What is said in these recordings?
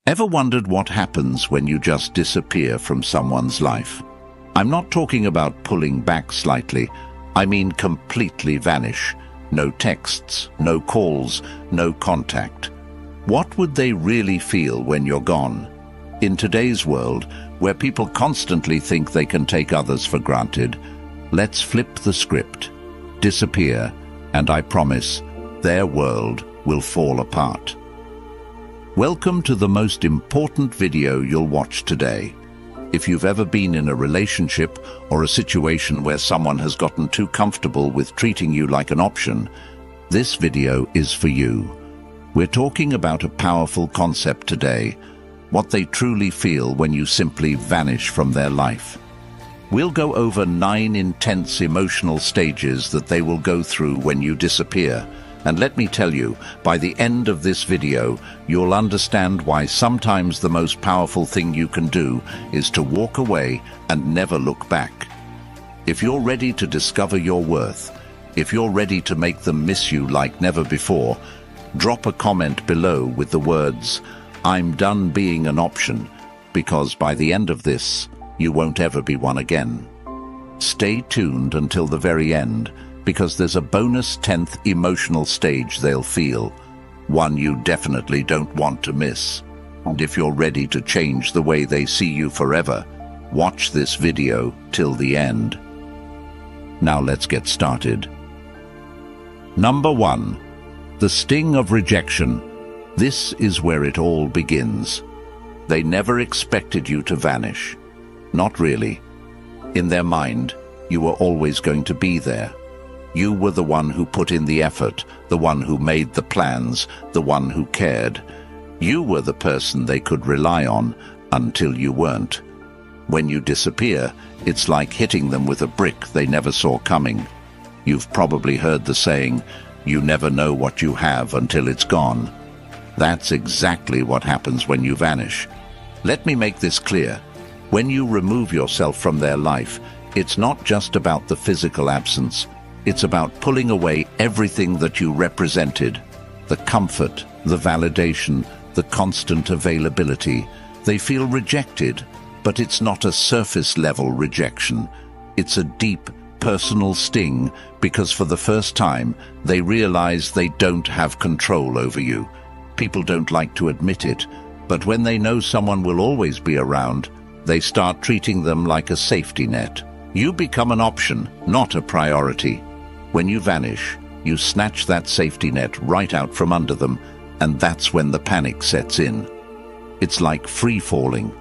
Ever wondered what happens when you just disappear from someone's life? I'm not talking about pulling back slightly. I mean completely vanish. No texts, no calls, no contact. What would they really feel when you're gone? In today's world, where people constantly think they can take others for granted, let's flip the script. Disappear, and I promise, their world will fall apart. Welcome to the most important video you'll watch today. If you've ever been in a relationship or a situation where someone has gotten too comfortable with treating you like an option, this video is for you. We're talking about a powerful concept today, what they truly feel when you simply vanish from their life. We'll go over 9 intense emotional stages that they will go through when you disappear. And let me tell you, by the end of this video, you'll understand why sometimes the most powerful thing you can do is to walk away and never look back. If you're ready to discover your worth, if you're ready to make them miss you like never before, drop a comment below with the words, "I'm done being an option," because by the end of this, you won't ever be one again. Stay tuned until the very end, because there's a bonus 10th emotional stage they'll feel, one you definitely don't want to miss. And if you're ready to change the way they see you forever, watch this video till the end. Now let's get started. Number 1. The sting of rejection. This is where it all begins. They never expected you to vanish. Not really. In their mind, you were always going to be there. You were the one who put in the effort, the one who made the plans, the one who cared. You were the person they could rely on until you weren't. When you disappear, it's like hitting them with a brick they never saw coming. You've probably heard the saying, "You never know what you have until it's gone." That's exactly what happens when you vanish. Let me make this clear. When you remove yourself from their life, it's not just about the physical absence. It's about pulling away everything that you represented. The comfort, the validation, the constant availability. They feel rejected, but it's not a surface-level rejection. It's a deep, personal sting because for the first time, they realize they don't have control over you. People don't like to admit it, but when they know someone will always be around, they start treating them like a safety net. You become an option, not a priority. When you vanish, you snatch that safety net right out from under them, and that's when the panic sets in. It's like free-falling.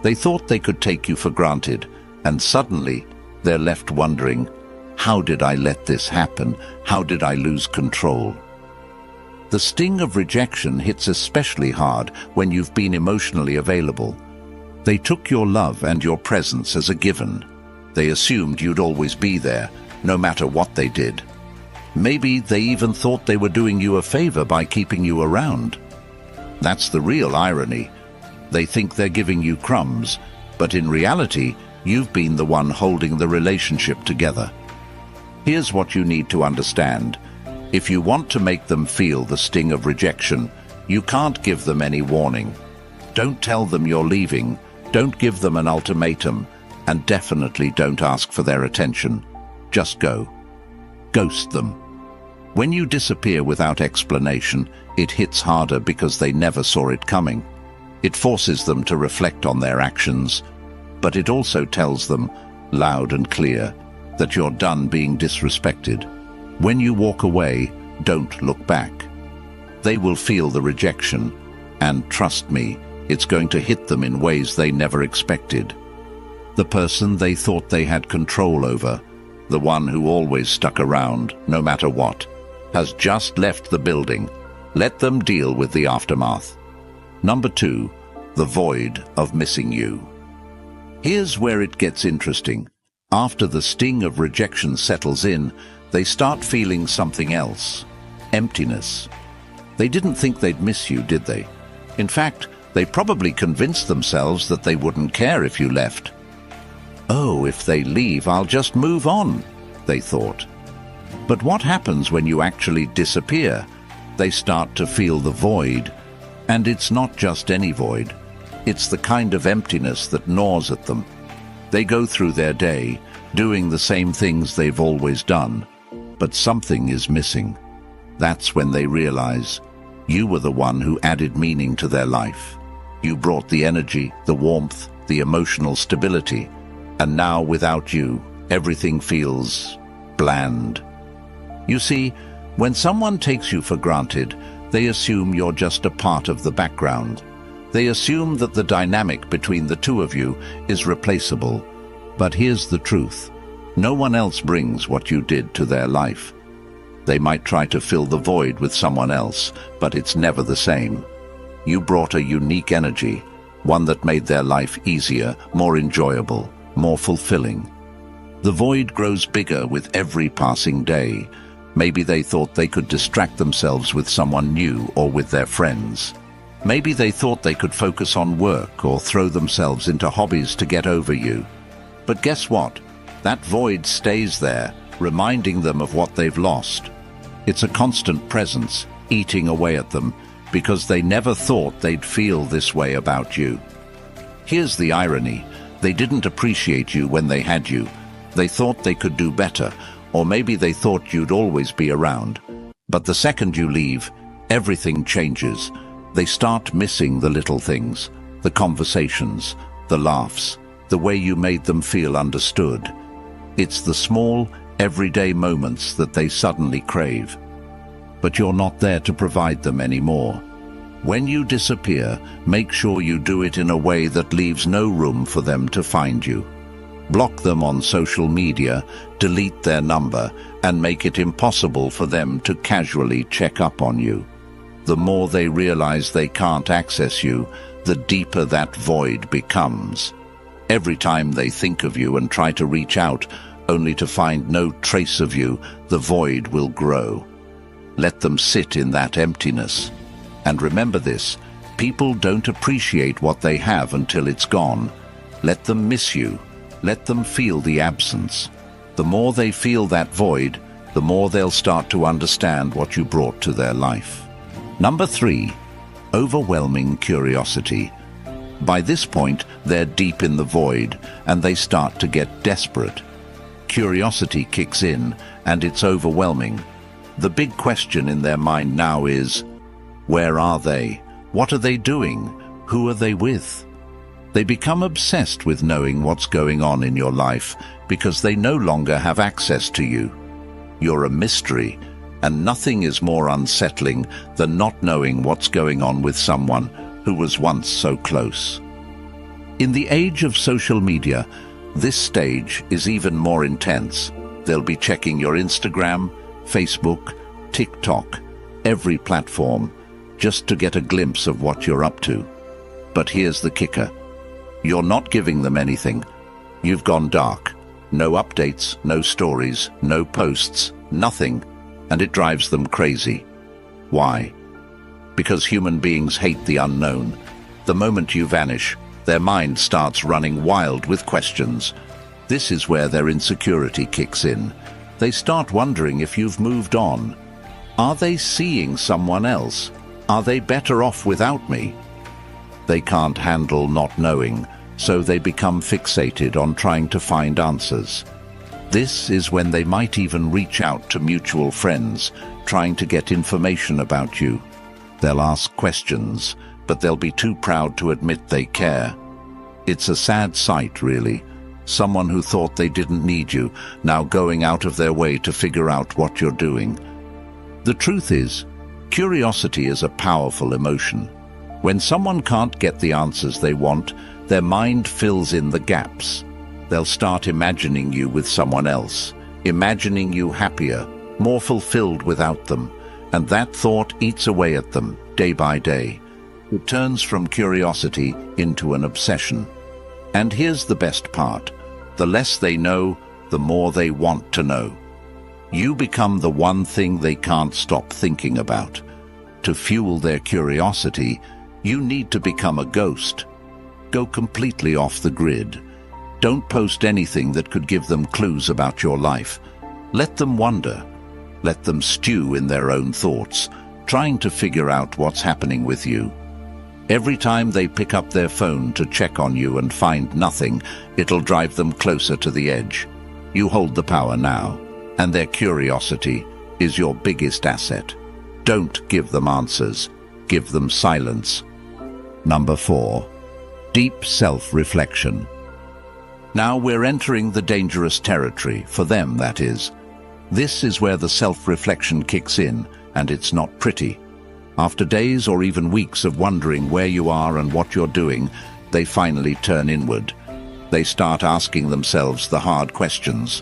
They thought they could take you for granted, and suddenly they're left wondering, how did I let this happen? How did I lose control? The sting of rejection hits especially hard when you've been emotionally available. They took your love and your presence as a given. They assumed you'd always be there, no matter what they did. Maybe they even thought they were doing you a favor by keeping you around. That's the real irony. They think they're giving you crumbs, but in reality, you've been the one holding the relationship together. Here's what you need to understand. If you want to make them feel the sting of rejection, you can't give them any warning. Don't tell them you're leaving. Don't give them an ultimatum, and definitely don't ask for their attention. Just go. Ghost them. When you disappear without explanation, it hits harder because they never saw it coming. It forces them to reflect on their actions, but it also tells them, loud and clear, that you're done being disrespected. When you walk away, don't look back. They will feel the rejection, and trust me, it's going to hit them in ways they never expected. The person they thought they had control over, the one who always stuck around, no matter what, has just left the building. Let them deal with the aftermath. Number 2, the void of missing you. Here's where it gets interesting. After the sting of rejection settles in, they start feeling something else. Emptiness. They didn't think they'd miss you, did they? In fact, they probably convinced themselves that they wouldn't care if you left. "Oh, if they leave, I'll just move on," they thought. But what happens when you actually disappear? They start to feel the void. And it's not just any void. It's the kind of emptiness that gnaws at them. They go through their day, doing the same things they've always done, but something is missing. That's when they realize you were the one who added meaning to their life. You brought the energy, the warmth, the emotional stability, and now without you, everything feels bland. You see, when someone takes you for granted, they assume you're just a part of the background. They assume that the dynamic between the two of you is replaceable. But here's the truth. No one else brings what you did to their life. They might try to fill the void with someone else, but it's never the same. You brought a unique energy, one that made their life easier, more enjoyable, more fulfilling. The void grows bigger with every passing day. Maybe they thought they could distract themselves with someone new or with their friends. Maybe they thought they could focus on work or throw themselves into hobbies to get over you. But guess what? That void stays there, reminding them of what they've lost. It's a constant presence, eating away at them, because they never thought they'd feel this way about you. Here's the irony. They didn't appreciate you when they had you. They thought they could do better, or maybe they thought you'd always be around. But the second you leave, everything changes. They start missing the little things, the conversations, the laughs, the way you made them feel understood. It's the small, everyday moments that they suddenly crave. But you're not there to provide them anymore. When you disappear, make sure you do it in a way that leaves no room for them to find you. Block them on social media, delete their number, and make it impossible for them to casually check up on you. The more they realize they can't access you, the deeper that void becomes. Every time they think of you and try to reach out, only to find no trace of you, the void will grow. Let them sit in that emptiness. And remember this, people don't appreciate what they have until it's gone. Let them miss you. Let them feel the absence. The more they feel that void, the more they'll start to understand what you brought to their life. Number 3, overwhelming curiosity. By this point, they're deep in the void, and they start to get desperate. Curiosity kicks in, and it's overwhelming. The big question in their mind now is, where are they? What are they doing? Who are they with? They become obsessed with knowing what's going on in your life because they no longer have access to you. You're a mystery, and nothing is more unsettling than not knowing what's going on with someone who was once so close. In the age of social media, this stage is even more intense. They'll be checking your Instagram, Facebook, TikTok, every platform, just to get a glimpse of what you're up to. But here's the kicker. You're not giving them anything. You've gone dark. No updates, no stories, no posts, nothing. And it drives them crazy. Why? Because human beings hate the unknown. The moment you vanish, their mind starts running wild with questions. This is where their insecurity kicks in. They start wondering if you've moved on. Are they seeing someone else? Are they better off without me? They can't handle not knowing, so they become fixated on trying to find answers. This is when they might even reach out to mutual friends, trying to get information about you. They'll ask questions, but they'll be too proud to admit they care. It's a sad sight, really. Someone who thought they didn't need you, now going out of their way to figure out what you're doing. The truth is, curiosity is a powerful emotion. When someone can't get the answers they want, their mind fills in the gaps. They'll start imagining you with someone else, imagining you happier, more fulfilled without them, and that thought eats away at them day by day. It turns from curiosity into an obsession. And here's the best part. The less they know, the more they want to know. You become the one thing they can't stop thinking about. To fuel their curiosity, you need to become a ghost. Go completely off the grid. Don't post anything that could give them clues about your life. Let them wonder. Let them stew in their own thoughts, trying to figure out what's happening with you. Every time they pick up their phone to check on you and find nothing, it'll drive them closer to the edge. You hold the power now, and their curiosity is your biggest asset. Don't give them answers, give them silence. Number 4. Deep self-reflection. Now we're entering the dangerous territory, for them that is. This is where the self-reflection kicks in, and it's not pretty. After days or even weeks of wondering where you are and what you're doing, they finally turn inward. They start asking themselves the hard questions.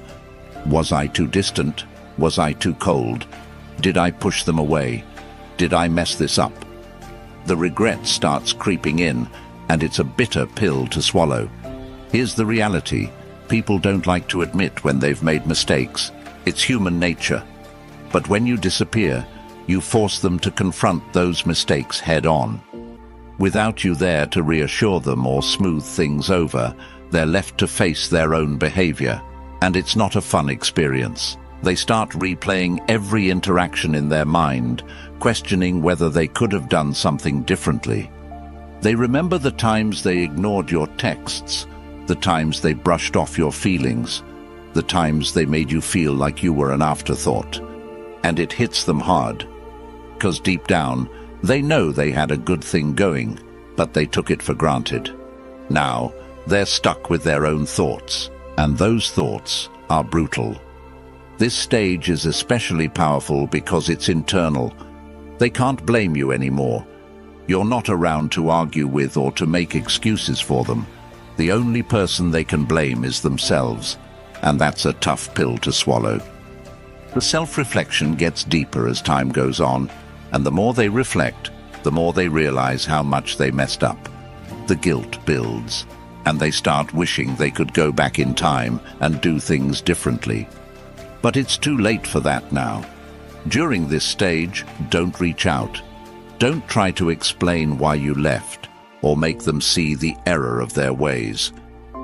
Was I too distant? Was I too cold? Did I push them away? Did I mess this up? The regret starts creeping in, and it's a bitter pill to swallow. Here's the reality. People don't like to admit when they've made mistakes. It's human nature. But when you disappear, you force them to confront those mistakes head-on. Without you there to reassure them or smooth things over, they're left to face their own behavior. And it's not a fun experience. They start replaying every interaction in their mind, questioning whether they could have done something differently. They remember the times they ignored your texts, the times they brushed off your feelings, the times they made you feel like you were an afterthought. And it hits them hard, because deep down, they know they had a good thing going, but they took it for granted. Now, they're stuck with their own thoughts, and those thoughts are brutal. This stage is especially powerful because it's internal. They can't blame you anymore. You're not around to argue with or to make excuses for them. The only person they can blame is themselves, and that's a tough pill to swallow. The self-reflection gets deeper as time goes on, and the more they reflect, the more they realize how much they messed up. The guilt builds, and they start wishing they could go back in time and do things differently. But it's too late for that now. During this stage, don't reach out. Don't try to explain why you left, or make them see the error of their ways.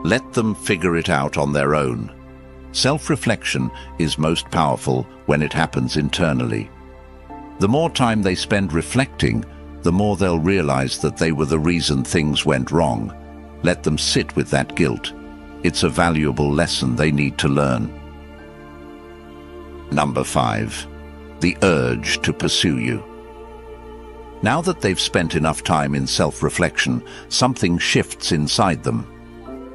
Let them figure it out on their own. Self-reflection is most powerful when it happens internally. The more time they spend reflecting, the more they'll realize that they were the reason things went wrong. Let them sit with that guilt. It's a valuable lesson they need to learn. Number 5. The urge to pursue you. Now that they've spent enough time in self-reflection, something shifts inside them.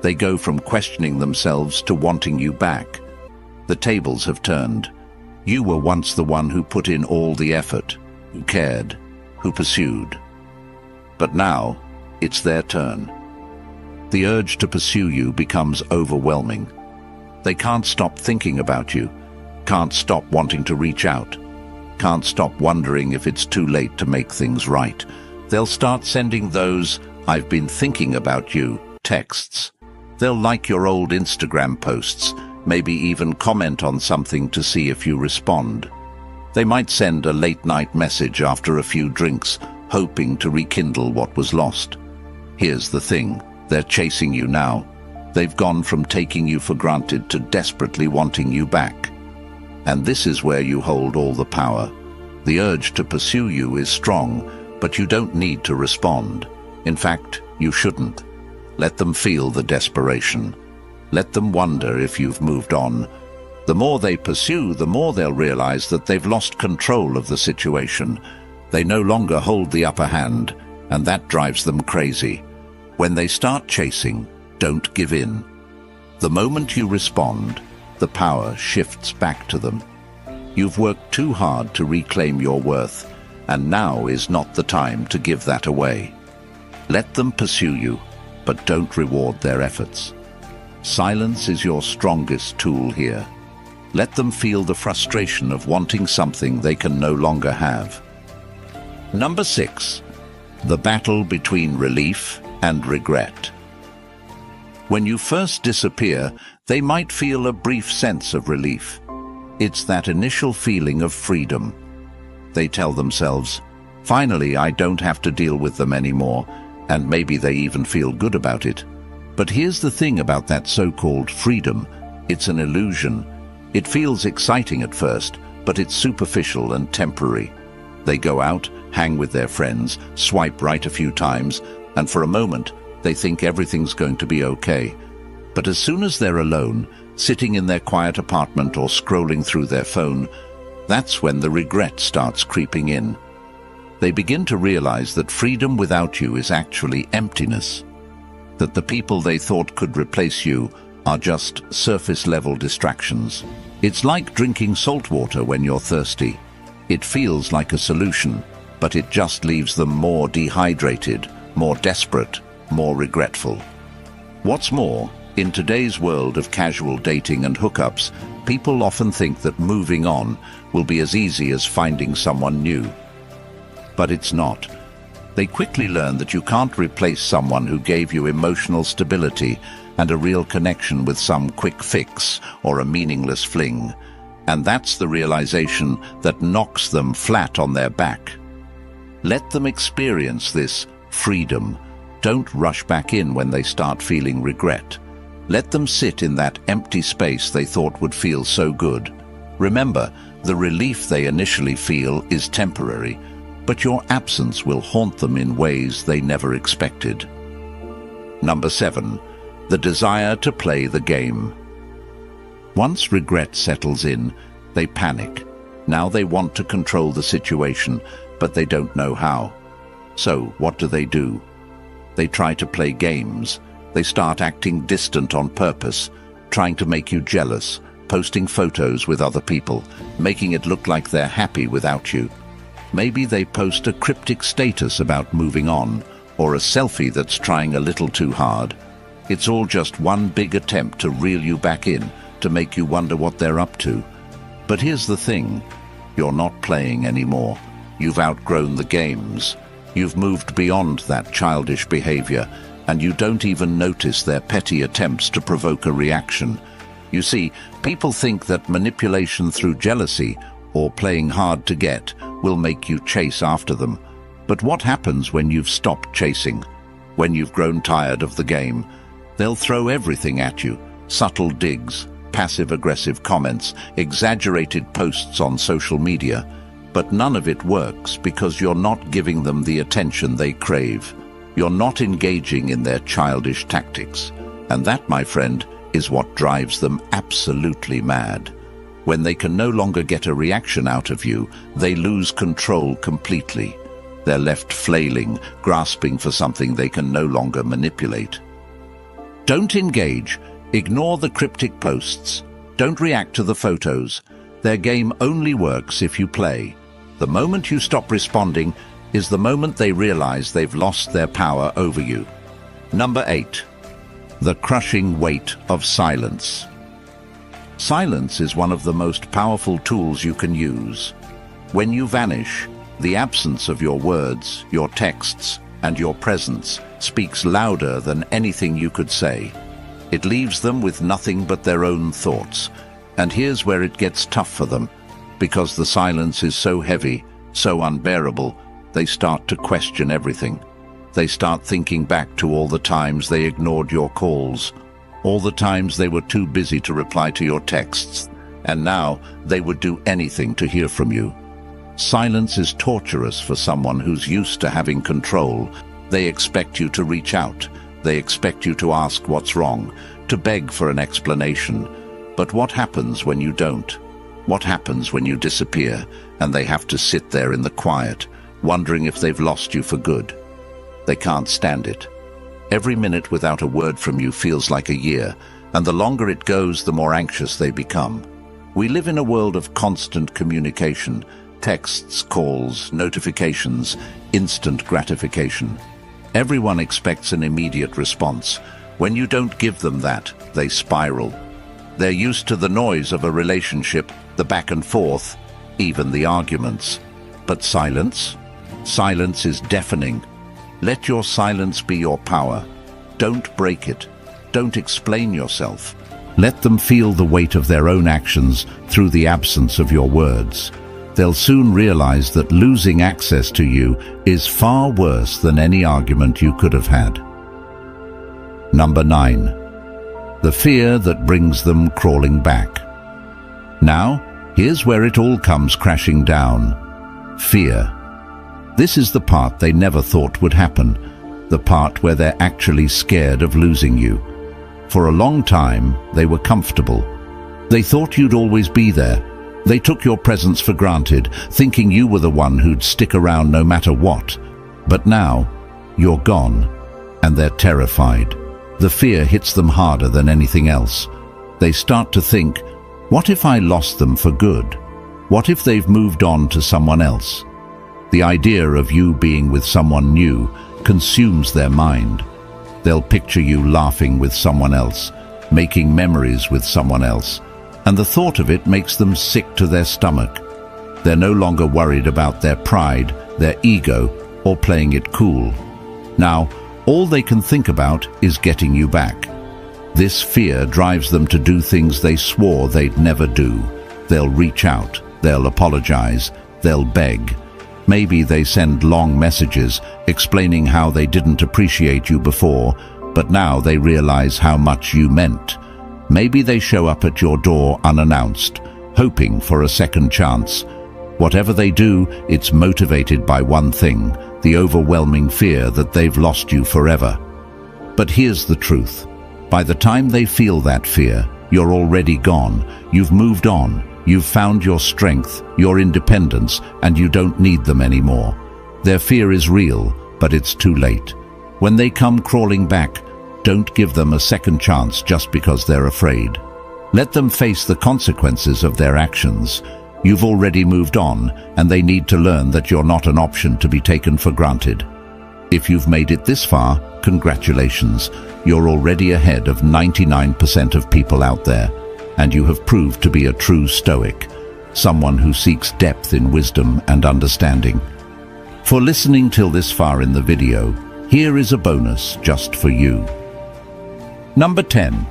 They go from questioning themselves to wanting you back. The tables have turned. You were once the one who put in all the effort, who cared, who pursued. But now, it's their turn. The urge to pursue you becomes overwhelming. They can't stop thinking about you, can't stop wanting to reach out, can't stop wondering if it's too late to make things right. They'll start sending those "I've been thinking about you" texts. They'll like your old Instagram posts, maybe even comment on something to see if you respond. They might send a late-night message after a few drinks, hoping to rekindle what was lost. Here's the thing, they're chasing you now. They've gone from taking you for granted to desperately wanting you back. And this is where you hold all the power. The urge to pursue you is strong, but you don't need to respond. In fact, you shouldn't. Let them feel the desperation. Let them wonder if you've moved on. The more they pursue, the more they'll realize that they've lost control of the situation. They no longer hold the upper hand, and that drives them crazy. When they start chasing, don't give in. The moment you respond, the power shifts back to them. You've worked too hard to reclaim your worth, and now is not the time to give that away. Let them pursue you, but don't reward their efforts. Silence is your strongest tool here. Let them feel the frustration of wanting something they can no longer have. Number 6. The battle between relief and regret. When you first disappear, they might feel a brief sense of relief. It's that initial feeling of freedom. They tell themselves, "Finally, I don't have to deal with them anymore," and maybe they even feel good about it. But here's the thing about that so-called freedom. It's an illusion. It feels exciting at first, but it's superficial and temporary. They go out, hang with their friends, swipe right a few times, and for a moment, they think everything's going to be okay. But as soon as they're alone, sitting in their quiet apartment or scrolling through their phone, that's when the regret starts creeping in. They begin to realize that freedom without you is actually emptiness, that the people they thought could replace you are just surface-level distractions. It's like drinking salt water when you're thirsty. It feels like a solution, but it just leaves them more dehydrated, more desperate, more regretful. What's more, in today's world of casual dating and hookups, people often think that moving on will be as easy as finding someone new. But it's not. They quickly learn that you can't replace someone who gave you emotional stability and a real connection with some quick fix or a meaningless fling. And that's the realization that knocks them flat on their back. Let them experience this freedom. Don't rush back in when they start feeling regret. Let them sit in that empty space they thought would feel so good. Remember, the relief they initially feel is temporary, but your absence will haunt them in ways they never expected. Number 7. The desire to play the game. Once regret settles in, they panic. Now they want to control the situation, but they don't know how. So, what do? They try to play games. They start acting distant on purpose, trying to make you jealous, posting photos with other people, making it look like they're happy without you. Maybe they post a cryptic status about moving on, or a selfie that's trying a little too hard. It's all just one big attempt to reel you back in, to make you wonder what they're up to. But here's the thing, you're not playing anymore. You've outgrown the games. You've moved beyond that childish behavior, and you don't even notice their petty attempts to provoke a reaction. You see, people think that manipulation through jealousy or playing hard to get will make you chase after them. But what happens when you've stopped chasing? When you've grown tired of the game? They'll throw everything at you. Subtle digs, passive-aggressive comments, exaggerated posts on social media. But none of it works because you're not giving them the attention they crave. You're not engaging in their childish tactics. And that, my friend, is what drives them absolutely mad. When they can no longer get a reaction out of you, they lose control completely. They're left flailing, grasping for something they can no longer manipulate. Don't engage. Ignore the cryptic posts. Don't react to the photos. Their game only works if you play. The moment you stop responding is the moment they realize they've lost their power over you. Number 8. The crushing weight of silence. Silence is one of the most powerful tools you can use. When you vanish, the absence of your words, your texts, and your presence speaks louder than anything you could say. It leaves them with nothing but their own thoughts. And here's where it gets tough for them. Because the silence is so heavy, so unbearable, they start to question everything. They start thinking back to all the times they ignored your calls, all the times they were too busy to reply to your texts, and now they would do anything to hear from you. Silence is torturous for someone who's used to having control. They expect you to reach out. They expect you to ask what's wrong, to beg for an explanation. But what happens when you don't? What happens when you disappear and they have to sit there in the quiet, wondering if they've lost you for good? They can't stand it. Every minute without a word from you feels like a year, and the longer it goes, the more anxious they become. We live in a world of constant communication, texts, calls, notifications, instant gratification. Everyone expects an immediate response. When you don't give them that, they spiral. They're used to the noise of a relationship, the back and forth, even the arguments. But silence? Silence is deafening. Let your silence be your power. Don't break it. Don't explain yourself. Let them feel the weight of their own actions through the absence of your words. They'll soon realize that losing access to you is far worse than any argument you could have had. Number 9. The fear that brings them crawling back. Now, here's where it all comes crashing down. Fear. This is the part they never thought would happen, the part where they're actually scared of losing you. For a long time, they were comfortable. They thought you'd always be there. They took your presence for granted, thinking you were the one who'd stick around no matter what. But now, you're gone, and they're terrified. The fear hits them harder than anything else. They start to think, what if I lost them for good? What if they've moved on to someone else? The idea of you being with someone new consumes their mind. They'll picture you laughing with someone else, making memories with someone else, and the thought of it makes them sick to their stomach. They're no longer worried about their pride, their ego, or playing it cool. Now, all they can think about is getting you back. This fear drives them to do things they swore they'd never do. They'll reach out, they'll apologize, they'll beg. Maybe they send long messages explaining how they didn't appreciate you before, but now they realize how much you meant. Maybe they show up at your door unannounced, hoping for a second chance. Whatever they do, it's motivated by one thing, the overwhelming fear that they've lost you forever. But here's the truth. By the time they feel that fear, you're already gone. You've moved on. You've found your strength, your independence, and you don't need them anymore. Their fear is real, but it's too late. When they come crawling back, don't give them a second chance just because they're afraid. Let them face the consequences of their actions. You've already moved on, and they need to learn that you're not an option to be taken for granted. If you've made it this far, congratulations. You're already ahead of 99% of people out there, and you have proved to be a true Stoic, someone who seeks depth in wisdom and understanding. For listening till this far in the video, here is a bonus just for you. Number 10.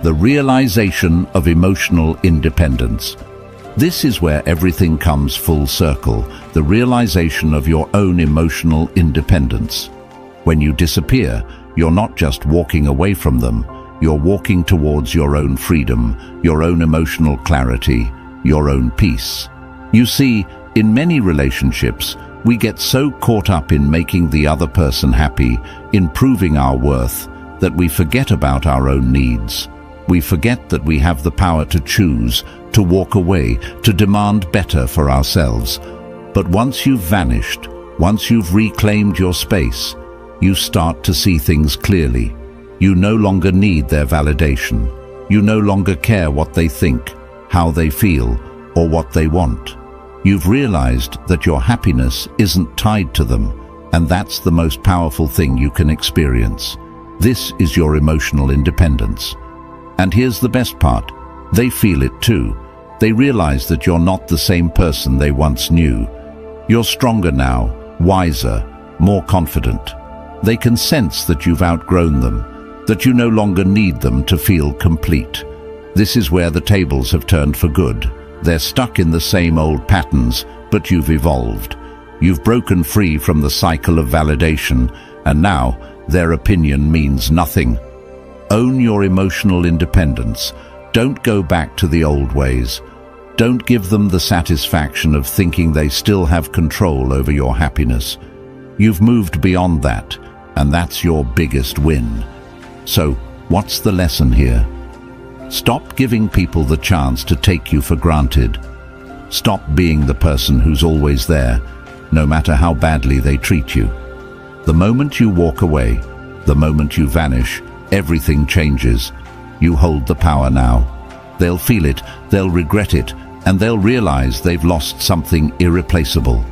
The realization of emotional independence. This is where everything comes full circle, the realization of your own emotional independence. When you disappear, you're not just walking away from them, you're walking towards your own freedom, your own emotional clarity, your own peace. You see, in many relationships, we get so caught up in making the other person happy, in proving our worth, that we forget about our own needs. We forget that we have the power to choose, to walk away, to demand better for ourselves. But once you've vanished, once you've reclaimed your space, you start to see things clearly. You no longer need their validation. You no longer care what they think, how they feel, or what they want. You've realized that your happiness isn't tied to them, and that's the most powerful thing you can experience. This is your emotional independence. And here's the best part. They feel it too. They realize that you're not the same person they once knew. You're stronger now, wiser, more confident. They can sense that you've outgrown them, that you no longer need them to feel complete. This is where the tables have turned for good. They're stuck in the same old patterns, but you've evolved. You've broken free from the cycle of validation, and now their opinion means nothing. Own your emotional independence. Don't go back to the old ways. Don't give them the satisfaction of thinking they still have control over your happiness. You've moved beyond that, and that's your biggest win. So, what's the lesson here? Stop giving people the chance to take you for granted. Stop being the person who's always there, no matter how badly they treat you. The moment you walk away, the moment you vanish, everything changes. You hold the power now. They'll feel it, they'll regret it, and they'll realize they've lost something irreplaceable.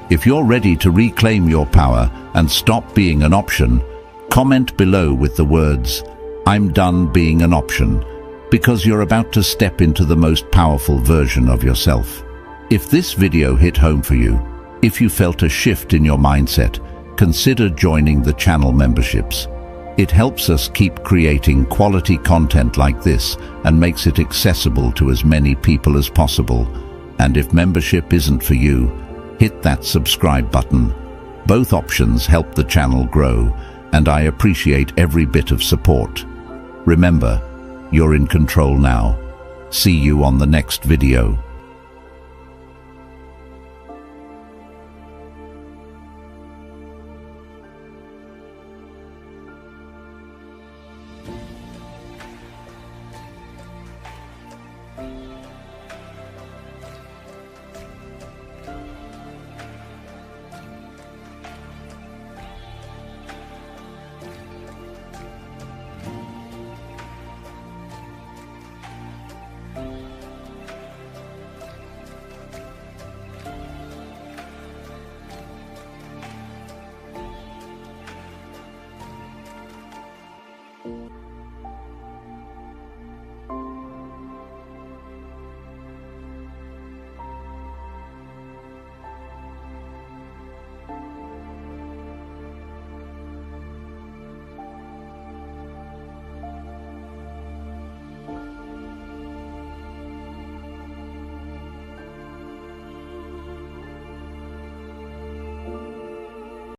If you're ready to reclaim your power and stop being an option, comment below with the words, "I'm done being an option," because you're about to step into the most powerful version of yourself. If this video hit home for you, if you felt a shift in your mindset, consider joining the channel memberships. It helps us keep creating quality content like this and makes it accessible to as many people as possible. And if membership isn't for you, hit that subscribe button. Both options help the channel grow, and I appreciate every bit of support. Remember, you're in control now. See you on the next video.